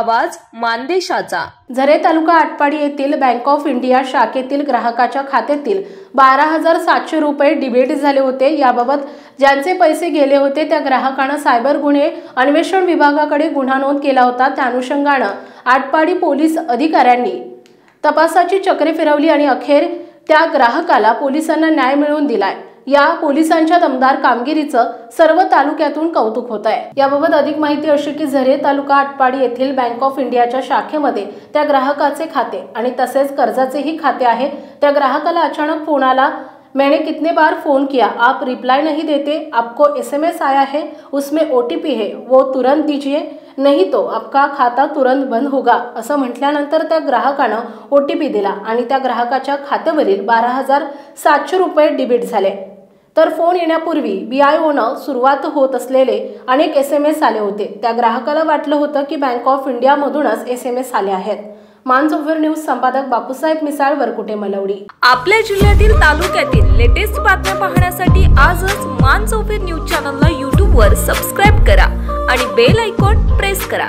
आवाज मानदेशाचा। झरे तालुका आटपाडी येथील बँक ऑफ इंडिया शाखेतील ग्राहकाच्या खात्यातील 12,700 रुपये डेबिट झाले होते। याबाबत ज्यांचे पैसे गेले होते त्या ग्राहकाने सायबर गुन्हे अन्वेषण विभागाकडे गुन्हा नोंद केला होता। त्या अनुषंगाने आटपाडी पोलीस अधिकाऱ्यांनी तपासाची चक्रे फिरवली आणि अखेर त्या ग्राहकाला पोलिसांना न्याय मिळवून दिलाय। या पोलिसांच्या दमदार कामगिरीचं सर्व तालुक्यातून कौतुक होत आहे। याबाबत अधिक माहिती अशी की झरे तालुका आटपाडी येथील बँक ऑफ इंडियाच्या शाखेमध्ये त्या ग्राहकाचे खाते आणि तसेच कर्जाचेही खाते आहे। त्या ग्राहकाला अचानक फोन आला, मैंने कितने बार फोन किया, आप रिप्लाई नहीं देते, आपको SMS आया है, उसमें OTP है, वो तुरंत दीजिए, नहीं तो आपका खाता तुरंत बंद होगा असं म्हटल्यानंतर त्या ग्राहकाने OTP दिला आणि त्या ग्राहकाच्या खात्यावरील 12,700 रुपये डेबिट झाले। तर फोन येण्यापूर्वी BIOनं सुरुवात होत असलेले अनेक SMS आले होते। त्या ग्राहकाला वाटलं होतं की बँक ऑफ इंडिया मधूनच SMS आले आहेत। मानसोफर न्यूज संपादक बापूसाहेब मिसाळ, वरकुटे, मलवडी। आपल्या जिल्ह्यातील तालुक्यातील लेटेस्ट बातम्या पाहण्यासाठी आजच मानसोफर न्यूज चॅनलला YouTube वर सबस्क्राइब करा आणि बेल आयकॉन प्रेस करा।